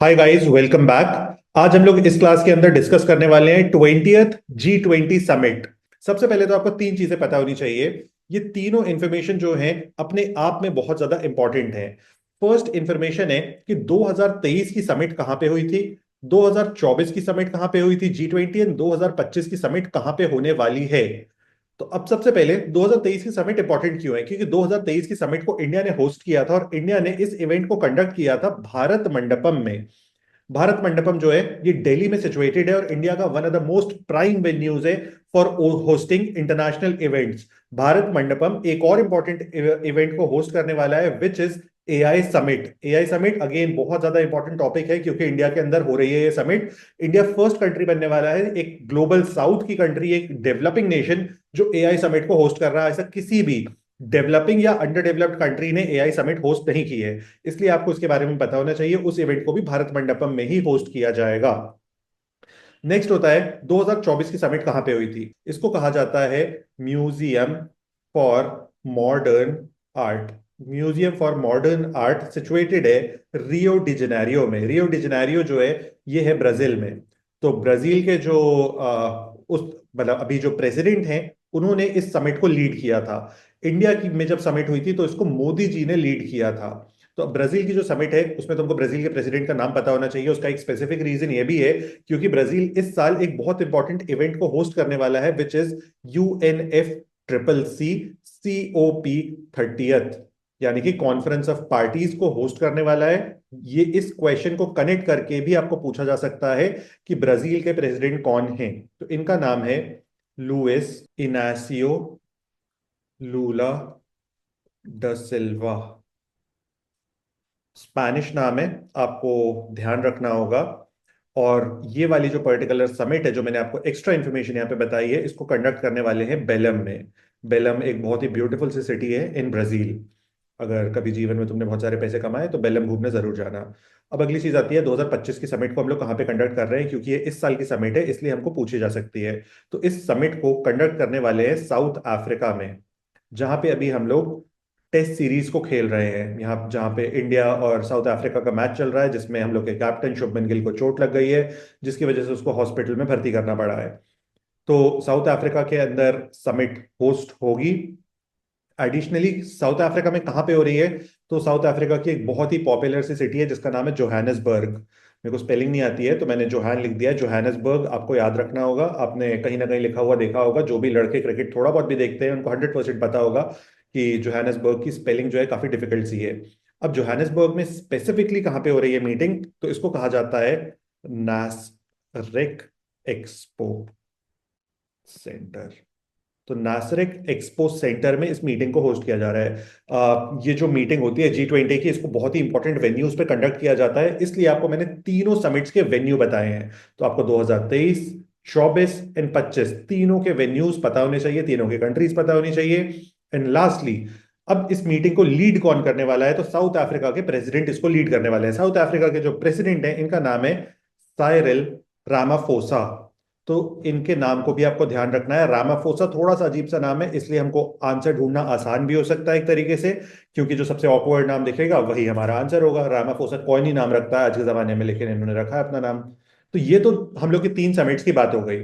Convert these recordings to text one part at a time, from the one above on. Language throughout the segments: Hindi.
Hi guys, welcome back. आज हम लोग इस क्लास के अंदर डिस्कस करने वाले हैं 20th G20 समिट। सबसे पहले तो आपको तीन चीजें पता होनी चाहिए। ये तीनों इंफॉर्मेशन जो हैं अपने आप में बहुत ज्यादा इंपॉर्टेंट है। फर्स्ट इंफॉर्मेशन है कि 2023 की समिट कहाँ पे हुई थी, 2024 की समिट कहाँ पे हुई थी G20, एंड 2025 की समिट कहाँ पे होने वाली है। तो अब सबसे पहले 2023 की समिट इंपॉर्टेंट क्यों है? क्योंकि 2023 की समिट को इंडिया ने होस्ट किया था और इंडिया ने इस इवेंट को कंडक्ट किया था भारत मंडपम में। भारत मंडपम जो है ये दिल्ली में सिचुएटेड है और इंडिया का one of the most prime venues है for hosting international events. Bharat Mandapam एक और इंपॉर्टेंट इवेंट को होस्ट करने वाला है which is AI summit. AI summit again बहुत ज्यादा इंपॉर्टेंट टॉपिक है क्योंकि इंडिया के अंदर हो रही है ये समिट। इंडिया फर्स्ट कंट्री बनने वाला है, एक ग्लोबल साउथ की कंट्री, एक डेवलपिंग नेशन जो एआई समिट को होस्ट कर रहा है। ऐसा किसी भी डेवलपिंग या अंडर डेवलप्ड कंट्री ने एआई समिट होस्ट नहीं की है, इसलिए आपको इसके बारे में पता होना चाहिए। उस इवेंट को भी भारत मंडपम में ही होस्ट किया जाएगा। नेक्स्ट होता है 2024 की समिट कहां पे हुई थी। इसको कहा जाता है museum for modern art. Museum for modern art situated है रियो डी जेनेरियो में। रियो डी जेनेरियो जो है ये है ब्राजील में। तो ब्राजील के जो उस मतलब अभी जो प्रेसिडेंट हैं उन्होंने इस समिट को लीड किया था। इंडिया की में जब समिट हुई थी तो इसको मोदी जी ने लीड किया था। तो ब्राजील की जो समिट है उसमें तुमको ब्राजील के प्रेसिडेंट का नाम पता होना चाहिए। उसका एक स्पेसिफिक रीजन ये भी है क्योंकि ब्राजील इस साल एक बहुत इंपॉर्टेंट इवेंट को होस्ट करने वाला है which is UNF triple C COP 30th, यानी कि कॉन्फ्रेंस ऑफ पार्टीज को होस्ट करने वाला है। ये इस क्वेश्चन को कनेक्ट करके भी आपको पूछा जा सकता है कि ब्राजील के प्रेसिडेंट कौन हैं। तो इनका नाम है लुइस इनासियो लूला ड सिल्वा। स्पैनिश नाम है, आपको ध्यान रखना होगा। और ये वाली जो पर्टिकुलर समिट है जो मैंने आपको एक्स्ट्रा इन्फॉर्मेशन यहाँ पे बताई है इसको कंडक्ट करने वाले हैं बेलम में। बेलम एक बहुत ही ब्यूटीफुल सी सिटी है इन ब्राजील। अगर कभी जीवन में तुमने बहुत सारे पैसे कमाए तो बेलम घूमने जरूर जाना। अब अगली चीज आती है 2025 की समिट को हम लोग कहाँ पे कंडक्ट कर रहे हैं, क्योंकि ये इस साल की समिट है इसलिए हमको पूछी जा सकती है। तो इस समिट को कंडक्ट करने वाले हैं साउथ अफ्रीका में, जहां पे अभी हम लोग टेस्ट सीरीज को खेल रहे हैं। यहाँ जहाँ पे इंडिया और साउथ अफ्रीका का मैच चल रहा है जिसमें हम लोग के कैप्टन शुभमन गिल को चोट लग गई है, जिसकी वजह से उसको हॉस्पिटल में भर्ती करना पड़ा है। तो साउथ अफ्रीका के अंदर समिट होस्ट होगी। एडिशनली साउथ अफ्रीका में कहाँ पे हो रही है? तो साउथ अफ्रीका की एक बहुत ही पॉपुलर सी सिटी है जिसका नाम है जोहानिसबर्ग। मेरे को स्पेलिंग नहीं आती है तो मैंने जोहान लिख दिया है, जोहानिसबर्ग आपको याद रखना होगा। आपने कहीं ना कहीं लिखा हुआ देखा होगा, जो भी लड़के क्रिकेट थोड़ा बहुत भी देखते हैं उनको 100% पता होगा कि जोहानिसबर्ग की स्पेलिंग जो है काफी डिफिकल्ट सी है। अब जोहानिसबर्ग में स्पेसिफिकली कहाँ पे हो रही है मीटिंग, तो इसको कहा जाता है नासरेक एक्सपो सेंटर। तो नासरिक एक्सपो सेंटर में इस मीटिंग को होस्ट किया जा रहा है। ये जो मीटिंग होती है G20 की, इसको बहुत ही इंपॉर्टेंट वेन्यूज पे कंडक्ट किया जाता है, इसलिए आपको मैंने तीनों समिट्स के वेन्यू बताए हैं। तो आपको 2023, 24 एंड 25 तीनों के वेन्यूज पता होने चाहिए, तीनों के कंट्रीज पता होनी चाहिए। एंड लास्टली, अब इस मीटिंग को लीड कौन करने वाला है? तो साउथ अफ्रीका के प्रेसिडेंट इसको लीड करने वाले हैं। साउथ अफ्रीका के जो प्रेसिडेंट हैं इनका नाम है साइरिल रामाफोसा। तो इनके नाम को भी आपको ध्यान रखना है। रामाफोसा थोड़ा सा अजीब सा नाम है, इसलिए हमको आंसर ढूंढना आसान भी हो सकता है एक तरीके से, क्योंकि जो सबसे ऑकवर्ड नाम दिखेगा वही हमारा आंसर होगा। रामाफोसा कौन ही नाम रखता है आज के जमाने में, लेकिन इन्होंने रखा है अपना नाम। तो ये तो हम लोग की तीन समिट्स की बात हो गई।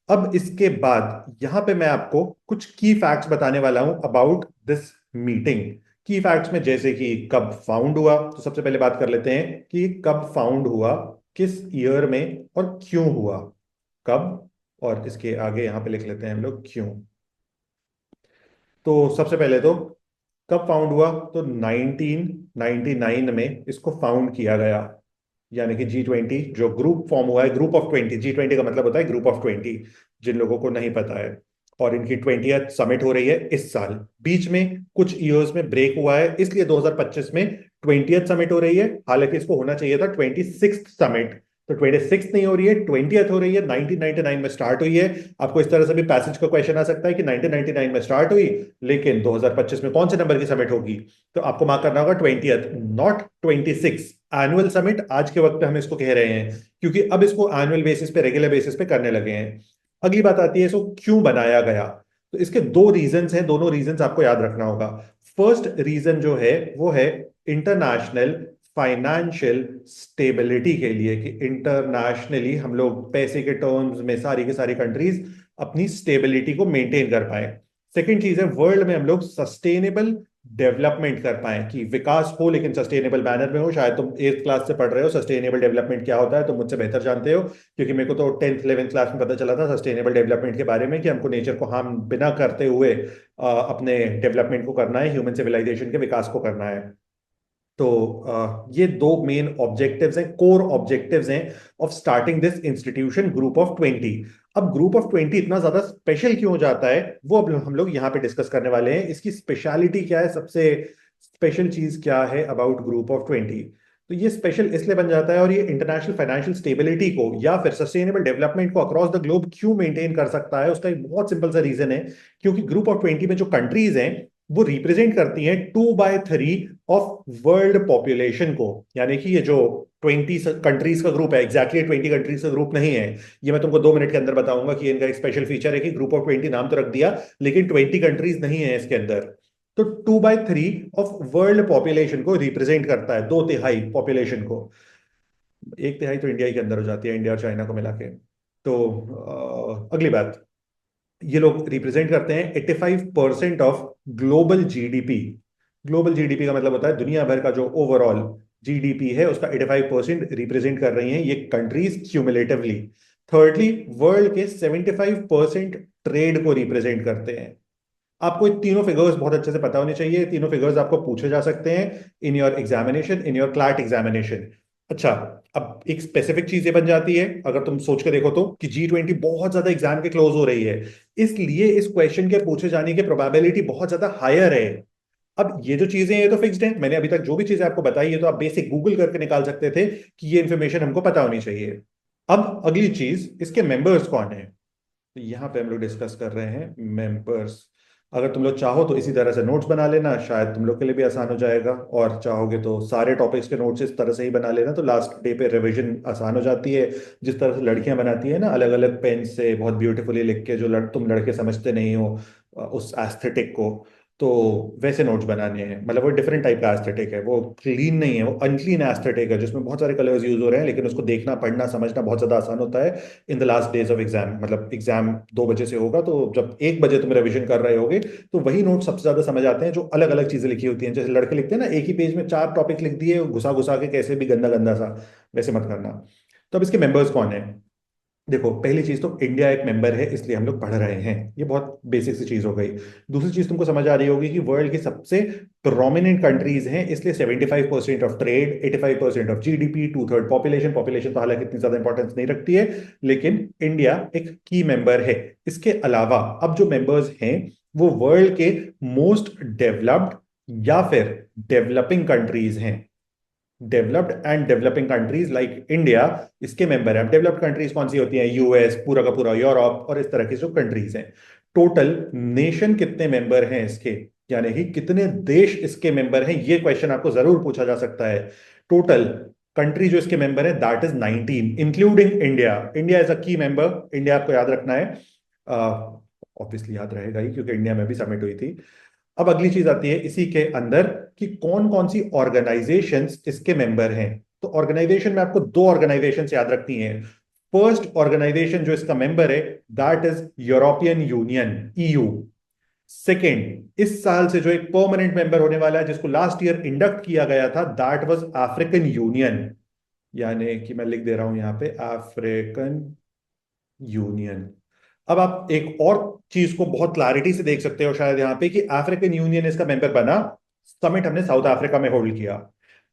अब इसके बाद यहां पे मैं आपको कुछ की फैक्ट्स बताने वाला हूं अबाउट दिस मीटिंग। की फैक्ट्स में जैसे कि कब फाउंड हुआ, तो सबसे पहले बात कर लेते हैं कि कब फाउंड हुआ, किस ईयर में और क्यों हुआ। कब, और इसके आगे यहां पे लिख लेते हैं हम लोग क्यों। तो सबसे पहले तो कब फाउंड हुआ, तो 1999 में इसको फाउंड किया गया। यानी कि G20 जो ग्रुप फॉर्म हुआ है, ग्रुप ऑफ 20, G20 का मतलब होता है ग्रुप ऑफ 20, जिन लोगों को नहीं पता है। और इनकी 20th समिट हो रही है इस साल। बीच में कुछ ईयर्स में ब्रेक हुआ है, इसलिए 2025 में 20th समिट हो रही है। हालांकि इसको होना चाहिए था 26th समिट। तो 26th नहीं हो रही है, 20th हो रही है। 1999 में स्टार्ट हुई है। आपको इस तरह से भी पैसेज का क्वेश्चन आ सकता है कि 1999 में स्टार्ट हुई लेकिन 2025 में कौन से नंबर की समिट होगी। तो आपको मार्क करना होगा 20th, नॉट 26। एनुअल समिट आज के वक्त पे हम इसको कह रहे हैं क्योंकि अब इसको एनुअल बेसिस पे, रेगुलर बेसिस पे करने लगे हैं। अगली बात आती है इसको क्यों बनाया गया। तो इसके दो रीजंस हैं, दोनों रीजंस आपको याद रखना होगा। फर्स्ट रीजन जो है वो है इंटरनेशनल फाइनेंशियल स्टेबिलिटी के लिए, कि इंटरनेशनली हम लोग पैसे के टर्म्स में सारी की सारी कंट्रीज अपनी स्टेबिलिटी को मेंटेन कर पाए। सेकंड चीज है, वर्ल्ड में हम लोग सस्टेनेबल डेवलपमेंट कर पाए, कि विकास हो लेकिन सस्टेनेबल बैनर में हो। शायद तुम 8th क्लास से पढ़ रहे हो सस्टेनेबल डेवलपमेंट क्या होता है, तुम मुझसे बेहतर जानते हो, क्योंकि मेरे को तो 10th 11th क्लास में पता चला था सस्टेनेबल डेवलपमेंट के बारे में, कि हमको नेचर को हार्म बिना करते हुए अपने डेवलपमेंट को करना है, ह्यूमन सिविलाइजेशन के विकास को करना है। तो ये दो मेन ऑब्जेक्टिव्स हैं, कोर ऑब्जेक्टिव्स हैं of starting this institution group of 20। अब ग्रुप ऑफ 20 इतना ज्यादा स्पेशल क्यों हो जाता है, वो अब हम लोग यहाँ पे डिस्कस करने वाले हैं। इसकी स्पेशलिटी क्या है, सबसे स्पेशल चीज क्या है अबाउट ग्रुप ऑफ 20। तो ये स्पेशल इसलिए बन जाता है, और ये इंटरनेशनल फाइनेंशियल स्टेबिलिटी को या फिर सस्टेनेबल डेवलपमेंट को अक्रॉस द ग्लोब क्यों मेंटेन कर सकता है, उसका एक बहुत सिंपल सा रीजन है। क्योंकि ग्रुप ऑफ 20 में जो कंट्रीज हैं वो रिप्रेजेंट करती हैं 2/3 ऑफ वर्ल्ड पॉपुलेशन को। यानी कि ये जो 20 कंट्रीज का ग्रुप है, एग्जैक्टली 20 कंट्रीज का ग्रुप नहीं है। ये मैं तुमको 2 मिनट के अंदर बताऊंगा कि इनका एक स्पेशल फीचर है कि ग्रुप ऑफ 20 नाम तो रख दिया, लेकिन 20 कंट्रीज नहीं है इसके अंदर। तो 2/3 ऑफ वर्ल्ड पॉपुलेशन को रिप्रेजेंट करता है, 2/3 पॉपुलेशन को। 1/3 तो इंडिया के अंदर हो जाती है, इंडिया और चाइना को मिला के। तो अगली बात, ये लोग रिप्रेजेंट करते हैं 85% of global GDP. Global GDP का मतलब होता है दुनिया भर का जो ओवरऑल जीडीपी है उसका 85% रिप्रेजेंट कर रही हैं ये कंट्रीज क्यूमुलेटिवली। थर्डली, वर्ल्ड के 75% ट्रेड को रिप्रेजेंट करते हैं। आपको ये तीनों फिगर्स बहुत अच्छे से पता होने चाहिए, तीनों फिगर्स आपको पूछे जा सकते हैं in your examination, in your CLAT examination. अच्छा, अब एक स्पेसिफिक चीज ये बन जाती है अगर तुम सोच के देखो तो, कि G20 बहुत ज्यादा एग्जाम के क्लोज हो रही है, इसलिए इस क्वेश्चन के पूछे जाने की प्रोबेबिलिटी बहुत ज्यादा हायर है। अब ये जो चीजें ये तो फिक्स्ड है, मैंने अभी तक जो भी चीजें आपको बताई है तो आप बेसिक गूगल करके निकाल सकते थे कि ये इन्फॉर्मेशन हमको पता होनी चाहिए। अब अगली चीज, इसके मेंबर्स कौन है। तो यहाँ पे हम लोग डिस्कस कर रहे हैं मेंबर्स। अगर तुम लोग चाहो तो इसी तरह से नोट्स बना लेना, शायद तुम लोग के लिए भी आसान हो जाएगा। और चाहोगे तो सारे टॉपिक्स के नोट्स इस तरह से ही बना लेना, तो लास्ट डे पे रिवीजन आसान हो जाती है। जिस तरह से लड़कियां बनाती है ना, अलग अलग पेन से बहुत ब्यूटीफुली लिख के, जो तुम लड़के समझते नहीं हो उस एस्थेटिक को, तो वैसे नोट्स बनाने हैं। मतलब वो डिफरेंट टाइप का एस्थेटिक है, वो क्लीन नहीं है, वो अनक्लीन एस्थेटिक है जिसमें बहुत सारे कलर्स यूज हो रहे हैं, लेकिन उसको देखना पढ़ना समझना बहुत ज्यादा आसान होता है in the last days of exam. मतलब एग्जाम 2 बजे से होगा, तो जब 1 बजे तुम रिवीजन कर रहे होगे तो वही नोट सबसे ज्यादा समझ आते हैं जो अलग अलग चीजें लिखी होती हैं। जैसे लड़के लिखते हैं ना, एक ही पेज में 4 टॉपिक लिख दिए घुसा घुसा के, कैसे भी गंदा गंदा सा, वैसे मत करना। तो अब इसके मेंबर्स कौन है। देखो, पहली चीज तो इंडिया एक मेंबर है इसलिए हम लोग पढ़ रहे हैं, ये बहुत बेसिक सी चीज हो गई। दूसरी चीज तुमको समझ आ रही होगी कि वर्ल्ड की सबसे प्रोमिनेंट कंट्रीज हैं, इसलिए 75% of trade, 85% of GDP, 2/3 population. Population तो हालांकि इतनी ज्यादा इंपॉर्टेंस नहीं रखती है, लेकिन इंडिया एक की मेंबर है। इसके अलावा अब जो मेंबर्स हैं वो वर्ल्ड के मोस्ट डेवलप्ड या फिर डेवलपिंग कंट्रीज हैं। Developed and developing countries like India इसके मेंबर है। अब डेवलप्ड कंट्रीज कौन सी होती हैं, यूएस, पूरा का पूरा यूरोप और इस तरह की जो कंट्रीज हैं। टोटल नेशन कितने मेंबर हैं इसके, यानी कि कितने देश इसके मेंबर हैं, ये क्वेश्चन आपको जरूर पूछा जा सकता है। टोटल कंट्री जो इसके मेंबर है that is 19 including India. India is a की मेंबर, इंडिया आपको याद रखना है, ऑब्वियसली याद रहेगा ही क्योंकि इंडिया में भी समिट हुई थी। अब अगली चीज आती है इसी के अंदर कि कौन कौन सी ऑर्गेनाइजेशंस इसके मेंबर हैं। तो ऑर्गेनाइजेशन में आपको 2 ऑर्गेनाइजेशंस याद रखती हैं। फर्स्ट ऑर्गेनाइजेशन जो इसका मेंबर है that is European union, EU. Second, इस साल से जो एक परमानेंट मेंबर होने वाला है जिसको लास्ट ईयर इंडक्ट किया गया था, दैट वाज अफ्रीकन यूनियन। यानी कि मैं लिख दे रहा हूं यहां पे अफ्रीकन यूनियन। अब आप एक और चीज को बहुत क्लैरिटी से देख सकते हो शायद यहाँ पे, कि अफ्रीकन यूनियन इसका मेंबर बना, समिट हमने साउथ अफ्रीका में होल्ड किया।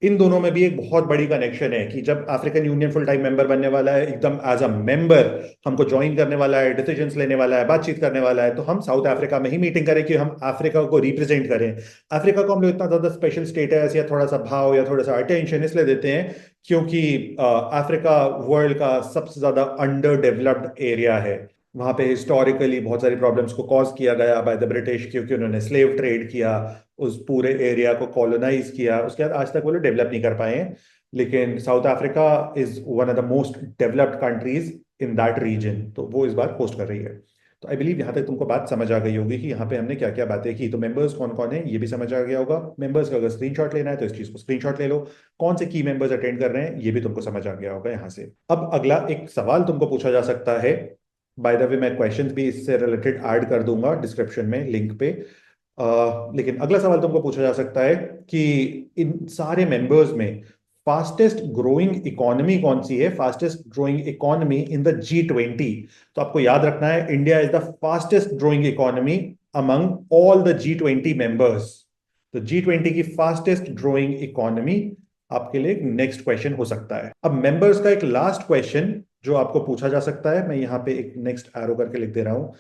इन दोनों में भी एक बहुत बड़ी कनेक्शन है कि जब African union full time member बनने वाला है, एकदम एज अ मेंबर हमको ज्वाइन करने वाला है, डिसीजंस लेने वाला है, बातचीत करने वाला है, तो हम साउथ अफ्रीका में ही मीटिंग करें कि हम अफ्रीका को रिप्रेजेंट करें। अफ्रीका को हम लोग इतना ज्यादा स्पेशल स्टेटस या थोड़ा सा भाव या थोड़ा सा अटेंशन इसलिए देते हैं क्योंकि अफ्रीका वर्ल्ड का सबसे ज्यादा अंडर डेवलप्ड एरिया है। वहां पे हिस्टोरिकली बहुत सारी प्रॉब्लम्स को कॉज किया गया बाय द ब्रिटिश, क्योंकि उन्होंने स्लेव ट्रेड किया, उस पूरे एरिया को कॉलोनाइज किया। उसके बाद आज तक वो लोग डेवलप नहीं कर पाए हैं। लेकिन south Africa is one of the most developed countries in that region, तो वो इस बार होस्ट कर रही है। तो आई बिलीव यहाँ तक तुमको बात समझ आ गई होगी कि यहाँ पे हमने क्या क्या बातें की। तो मेंबर्स कौन कौन है ये भी समझ आ गया होगा। मेंबर्स का अगर स्क्रीनशॉट लेना है तो इस चीज को स्क्रीनशॉट ले लो। कौन से की मेंबर्स अटेंड कर रहे हैं ये भी तुमको समझ आ गया होगा यहाँ से। अब अगला एक सवाल तुमको पूछा जा सकता है। बाय द वे मैं क्वेश्चंस भी इससे रिलेटेड ऐड कर दूंगा डिस्क्रिप्शन में लिंक पे। लेकिन अगला सवाल तुमको पूछा जा सकता है कि इन सारे मेंबर्स में फास्टेस्ट ग्रोइंग इकोनॉमी कौन सी है, fastest growing economy in the G20। तो आपको याद रखना है India is the fastest growing economy among all the G20 members. तो G20 की फास्टेस्ट ग्रोइंग इकोनॉमी आपके लिए नेक्स्ट क्वेश्चन हो सकता है। अब मेंबर्स का एक लास्ट क्वेश्चन जो आपको पूछा जा सकता है, मैं यहाँ पे एक नेक्स्ट एरो करके लिख दे रहा हूँ।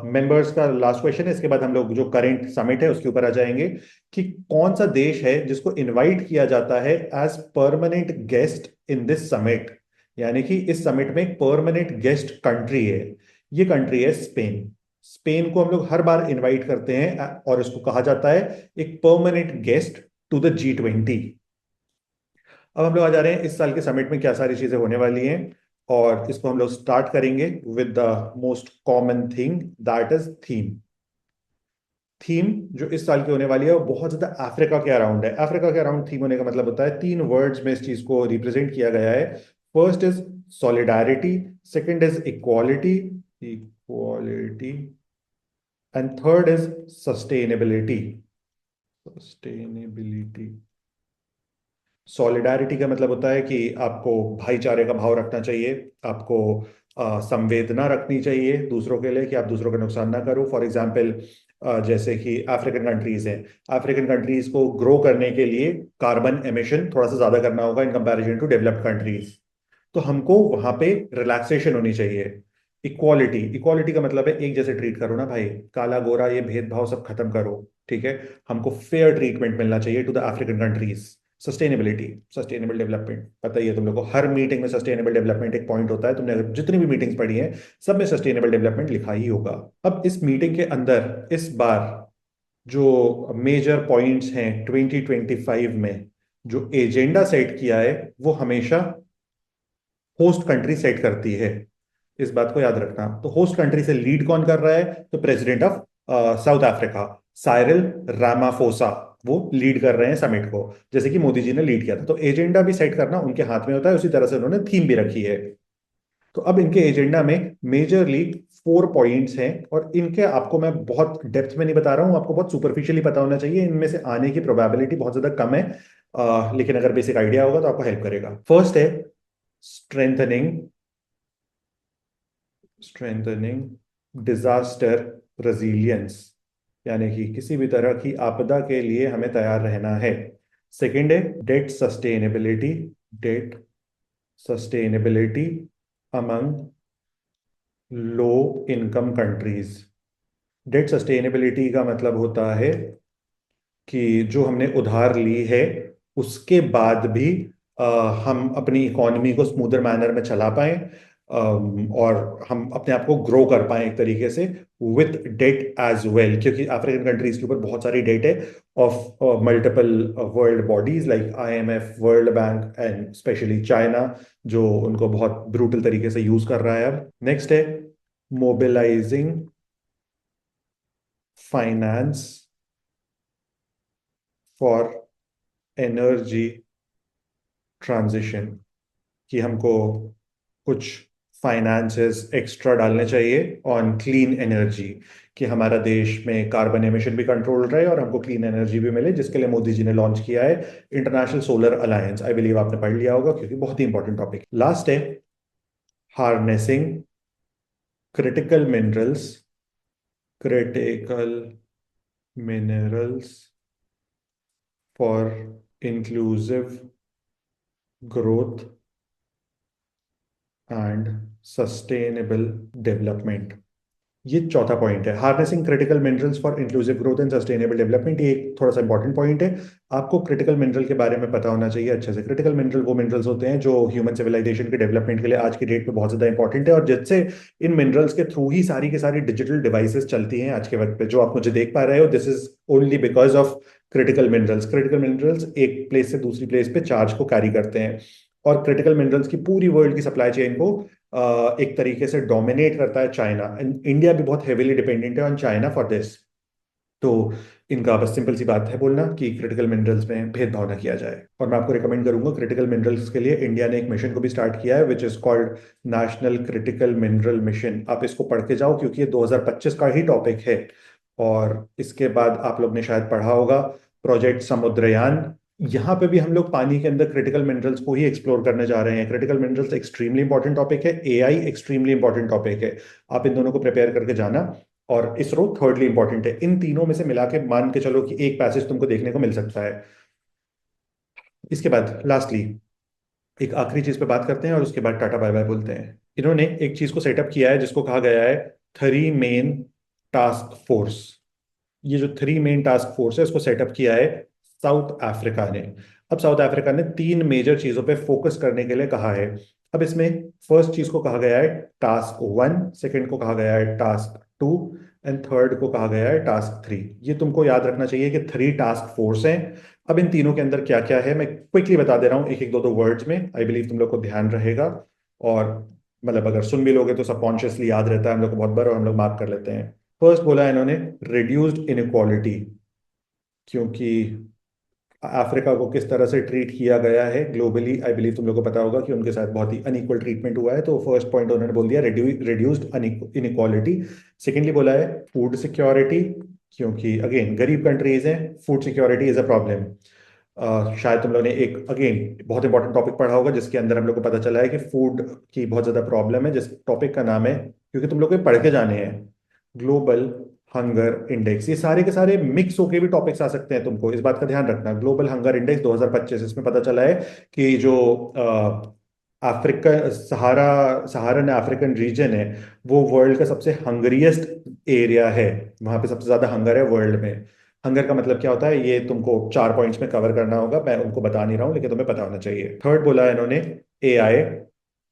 मेंबर्स का लास्ट क्वेश्चन है, इसके बाद हम लोग जो करेंट समिट है उसके ऊपर आ जाएंगे कि कौन सा देश है जिसको इनवाइट किया जाता है as permanent guest in this summit. यानी कि इस समिट में परमानेंट गेस्ट कंट्री है, ये कंट्री है स्पेन। स्पेन को हम लोग हर बार इनवाइट करते हैं और इसको कहा जाता है एक permanent guest to the G20। अब हम लोग आ जा रहे हैं इस साल के समिट में क्या सारी चीजें होने वाली हैं, और इसको हम लोग स्टार्ट करेंगे with the most common thing, that is theme. Theme जो इस साल की होने वाली है वो बहुत ज्यादा अफ्रीका के अराउंड है। अफ्रीका के अराउंड थीम होने का मतलब होता है, तीन वर्ड्स में इस चीज को रिप्रेजेंट किया गया है। First is solidarity, second is equality, equality, and third is sustainability, sustainability. Solidarity का मतलब होता है कि आपको भाईचारे का भाव रखना चाहिए, आपको संवेदना रखनी चाहिए दूसरों के लिए कि आप दूसरों का नुकसान ना करो। फॉर एग्जाम्पल जैसे कि अफ्रीकन कंट्रीज हैं, अफ्रीकन कंट्रीज को ग्रो करने के लिए कार्बन एमिशन थोड़ा सा ज्यादा करना होगा in comparison to developed countries. तो हमको वहां पे रिलैक्सेशन होनी चाहिए। इक्वालिटी, इक्वालिटी का मतलब है एक जैसे ट्रीट करो ना भाई, काला गोरा ये भेदभाव सब खत्म करो, ठीक है। हमको फेयर ट्रीटमेंट मिलना चाहिए to the African countries. Sustainability, sustainable development, पता ही है तुम लोग को, हर मीटिंग में सस्टेनेबल डेवलपमेंट एक पॉइंट होता है। तुमने अगर जितनी भी मीटिंग्स पढ़ी हैं सब में सस्टेनेबल डेवलपमेंट लिखा ही होगा। अब इस मीटिंग के अंदर इस बार जो मेजर पॉइंट्स हैं 2025 में जो एजेंडा सेट किया है वो हमेशा होस्ट कंट्री सेट करती है, इस बात को याद रखना। तो होस्ट कंट्री से लीड कौन कर रहा है, तो president of south Africa Cyril Ramaphosa वो लीड कर रहे हैं समिट को, जैसे कि मोदी जी ने लीड किया था। तो एजेंडा भी सेट करना उनके हाथ में होता है, उसी तरह से उन्होंने थीम भी रखी है। तो अब इनके एजेंडा में मेजरली 4 पॉइंट्स हैं, और इनके आपको मैं बहुत डेप्थ में नहीं बता रहा हूं, आपको बहुत सुपरफिशियली पता होना चाहिए। इनमें से आने की प्रोबेबिलिटी बहुत ज्यादा कम है, लेकिन अगर बेसिक आइडिया होगा तो आपको हेल्प करेगा। फर्स्ट है स्ट्रेंथनिंग, स्ट्रेंथनिंग डिजास्टर रेजिलियंस, यानी कि किसी भी तरह की आपदा के लिए हमें तैयार रहना है। सेकंड है debt sustainability, debt sustainability among low income countries. Debt sustainability का मतलब होता है कि जो हमने उधार ली है उसके बाद भी अ, हम अपनी इकोनॉमी को स्मूदर मैनर में चला पाएं, और हम अपने आप को ग्रो कर पाएं एक तरीके से विथ डेट एज वेल, क्योंकि अफ्रीकन कंट्रीज के ऊपर बहुत सारी डेट है of multiple world bodies like IMF, world bank and specially China, जो उनको बहुत ब्रूटल तरीके से यूज कर रहा है। अब नेक्स्ट है mobilising finance for energy transition, कि हमको कुछ फाइनेंसेस एक्स्ट्रा डालने चाहिए ऑन क्लीन एनर्जी, कि हमारा देश में कार्बन एमिशन भी कंट्रोल रहे और हमको क्लीन एनर्जी भी मिले, जिसके लिए मोदी जी ने लॉन्च किया है international solar alliance. I believe आपने पढ़ लिया होगा क्योंकि बहुत ही इंपॉर्टेंट टॉपिक। लास्ट है harnessing critical minerals, critical minerals for inclusive growth and sustainable development. ये चौथा पॉइंट है, harnessing critical minerals for inclusive growth and sustainable development. ये एक थोड़ा सा इंपॉर्टेंट पॉइंट है, आपको क्रिटिकल मिनरल के बारे में पता होना चाहिए अच्छे से। क्रिटिकल मिनरल वो मिनरल्स होते हैं जो ह्यूमन सिविलाइजेशन के डेवलपमेंट के लिए आज की डेट में बहुत ज्यादा इंपॉर्टेंट है, और जिससे इन मिनरल्स के थ्रू ही सारी की सारी डिजिटल डिवाइसेस चलती हैं आज के वक्त पे। जो आप मुझे देख पा रहे हो, this is only because of critical minerals. Critical minerals एक प्लेस से दूसरी प्लेस पे चार्ज को कैरी करते हैं, और क्रिटिकल मिनरल्स की पूरी वर्ल्ड की सप्लाई चेन को एक तरीके से डोमिनेट करता है चाइना, एंड इंडिया भी बहुत हेविली डिपेंडेंट है ऑन चाइना फॉर दिस। तो इनका बस सिंपल सी बात है बोलना कि क्रिटिकल मिनरल्स में भेदभाव ना किया जाए। और मैं आपको रिकमेंड करूंगा, क्रिटिकल मिनरल्स के लिए इंडिया ने एक मिशन को भी स्टार्ट किया है which is called national critical mineral mission. आप इसको पढ़ के जाओ क्योंकि ये 2025 का ही टॉपिक है। और इसके बाद आप लोग ने शायद पढ़ा होगा प्रोजेक्ट समुद्रयान। यहाँ पे भी हम लोग पानी के अंदर क्रिटिकल मिनरल्स को ही एक्सप्लोर करने जा रहे हैं। Critical minerals extremely important topic है, एआई एक्सट्रीमली इंपॉर्टेंट टॉपिक है। आप इन दोनों को प्रिपेयर करके जाना। और इसरो थर्डली इंपॉर्टेंट है। इन तीनों में से मिला के मान के चलो कि एक पैसेज तुमको देखने को मिल सकता है। इसके बाद लास्टली एक आखिरी चीज पे बात करते हैं और उसके बाद टाटा बाय बाय बोलते हैं। इन्होंने एक चीज को सेटअप किया है जिसको कहा गया है थ्री मेन टास्क फोर्स। ये जो थ्री मेन टास्क फोर्स है उसको सेटअप किया है साउथ अफ्रीका ने। अब साउथ अफ्रीका ने तीन मेजर चीजों पे फोकस करने के लिए कहा है। अब इसमें फर्स्ट चीज को कहा गया है टास्क वन, सेकंड को कहा गया है टास्क टू, एंड थर्ड को कहा गया है टास्क थ्री। ये तुमको याद रखना चाहिए कि थ्री टास्क फोर्स हैं। अब इन तीनों के अंदर क्या क्या है मैं क्विकली बता दे रहा हूँ, एक एक दो दो वर्ड्स में। आई बिलीव तुम लोग को ध्यान रहेगा। और मतलब अगर सुन भी लोगे तो सबकॉन्शियसली याद रहता है हम लोग को बहुत बार, और हम लोग मार्क कर लेते हैं। फर्स्ट बोला है इन्होंने रिड्यूस्ड इनक्वालिटी, क्योंकि अफ्रीका को किस तरह से ट्रीट किया गया है ग्लोबली, आई बिलीव तुम लोग को पता होगा कि उनके साथ बहुत ही अनइक्वल ट्रीटमेंट हुआ है। तो फर्स्ट पॉइंट उन्होंने बोल दिया रिड्यूस्ड इनक्वालिटी। सेकेंडली बोला है फूड सिक्योरिटी, क्योंकि अगेन गरीब कंट्रीज हैं, food security is a problem. शायद तुम लोग ने एक अगेन बहुत इंपॉर्टेंट टॉपिक पढ़ा होगा जिसके अंदर हम लोग को पता चला है कि फूड की बहुत ज्यादा प्रॉब्लम है, जिस टॉपिक का नाम है, क्योंकि तुम लोग को ये पढ़ के जाने हैं, ग्लोबल हंगर इंडेक्स। ये सारे के सारे मिक्स होके भी टॉपिक्स आ सकते हैं, तुमको इस बात का ध्यान रखना। ग्लोबल हंगर इंडेक्स 2025, इसमें पता चला है कि जो अफ्रीका सहारा सहारन अफ्रीकन रीजन है वो वर्ल्ड का सबसे हंगरियस्ट एरिया है। वहां पे सबसे ज्यादा हंगर है वर्ल्ड में। हंगर का मतलब क्या होता है ये तुमको 4 पॉइंट्स में कवर करना होगा, मैं उनको बता नहीं रहा हूँ लेकिन तुम्हें पता होना चाहिए। थर्ड बोला है इन्होंने AI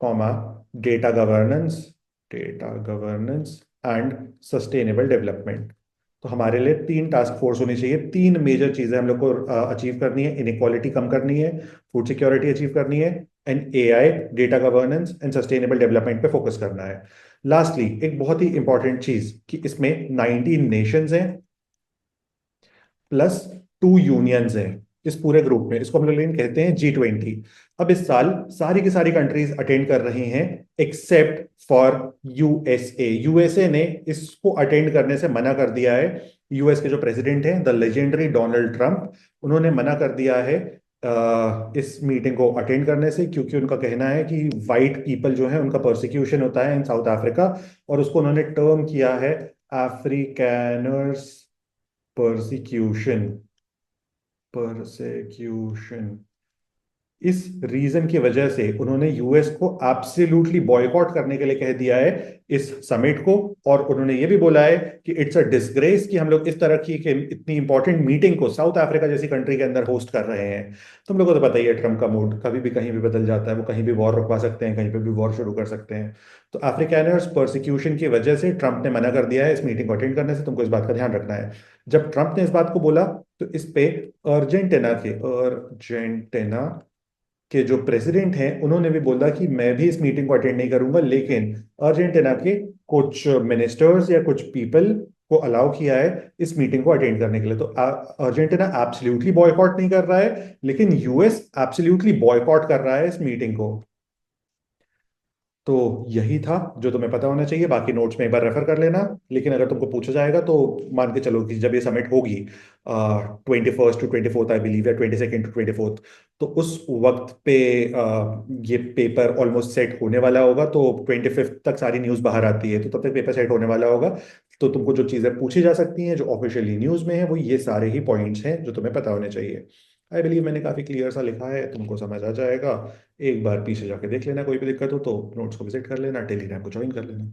comma data governance, data governance and sustainable development. तो हमारे लिए तीन टास्क फोर्स होनी चाहिए, तीन मेजर चीजें हम लोग को अचीव करनी है। इनक्वालिटी कम करनी है, फूड सिक्योरिटी अचीव करनी है, and AI data governance and sustainable development पे फोकस करना है। लास्टली एक बहुत ही इंपॉर्टेंट चीज कि इसमें 19 नेशंस हैं प्लस टू यूनियंस हैं इस पूरे ग्रुप में। इसको हम लोग लेकिन कहते हैं G20। अब इस साल सारी की सारी कंट्रीज अटेंड कर रही हैं एक्सेप्ट फॉर यूएसए। यूएसए ने इसको अटेंड करने से मना कर दिया है। यूएस के जो प्रेसिडेंट हैं द लेजेंडरी डोनाल्ड ट्रंप, उन्होंने मना कर दिया है इस मीटिंग को अटेंड करने से, क्योंकि उनका कहना है कि वाइट पीपल जो है उनका प्रोसिक्यूशन होता है इन साउथ अफ्रीका। और उसको उन्होंने टर्म किया है अफ्रीकैनर्स परसिक्यूशन, परसेक्यूशन। इस रीजन की वजह से उन्होंने यूएस को एब्सोल्युटली बॉयकॉट करने के लिए कह दिया है इस समिट को। और उन्होंने ये भी बोला है कि इट्स अ डिसग्रेस कि हम लोग इस तरह की इतनी इंपॉर्टेंट मीटिंग को साउथ अफ्रीका जैसी कंट्री के अंदर होस्ट कर रहे हैं। तुम लोगों को तो पता ही है ट्रम्प का मूड कभी भी कहीं भी बदल जाता है, वो कहीं भी वॉर रुकवा सकते हैं, कहीं पे भी वॉर शुरू कर सकते हैं। तो अफ्रीकानर्स परसिक्यूशन की वजह से ट्रंप ने मना कर दिया है इस मीटिंग को अटेंड करने से, तुमको इस बात का ध्यान रखना है। जब ट्रंप ने इस बात को बोला तो इस पे अर्जेंटीना के जो प्रेसिडेंट हैं उन्होंने भी बोला कि मैं भी इस मीटिंग को अटेंड नहीं करूंगा, लेकिन अर्जेंटीना के कुछ मिनिस्टर्स या कुछ पीपल को अलाउ किया है इस मीटिंग को अटेंड करने के लिए। तो अर्जेंटीना एब्सोल्युटली बॉयकॉट नहीं कर रहा है, लेकिन यूएस एब्सोल्युटली बॉयकॉट कर रहा है इस मीटिंग को। तो यही था जो तुम्हें पता होना चाहिए। बाकी नोट्स में एक बार रेफर कर लेना। लेकिन अगर तुमको पूछा जाएगा तो मान के चलो कि जब ये समिट होगी 21 टू 24 आई बिलीव, या 22 टू 24, तो उस वक्त पे ये पेपर ऑलमोस्ट सेट होने वाला होगा। तो 25 तक सारी न्यूज़ बाहर आती है, तो तब तक पेपर सेट होने वाला होगा। तो तुमको जो चीज़ें पूछी जा सकती हैं जो ऑफिशियली न्यूज़ में है वो ये सारे ही पॉइंट्स हैं जो तुम्हें पता होने चाहिए। आई बिलीव मैंने काफ़ी क्लियर सा लिखा है, तुमको समझ आ जाएगा। एक बार पीछे जाके देख लेना, कोई भी दिक्कत हो तो नोट्स को विजिट कर लेना, टेलीग्राम को ज्वाइन कर लेना।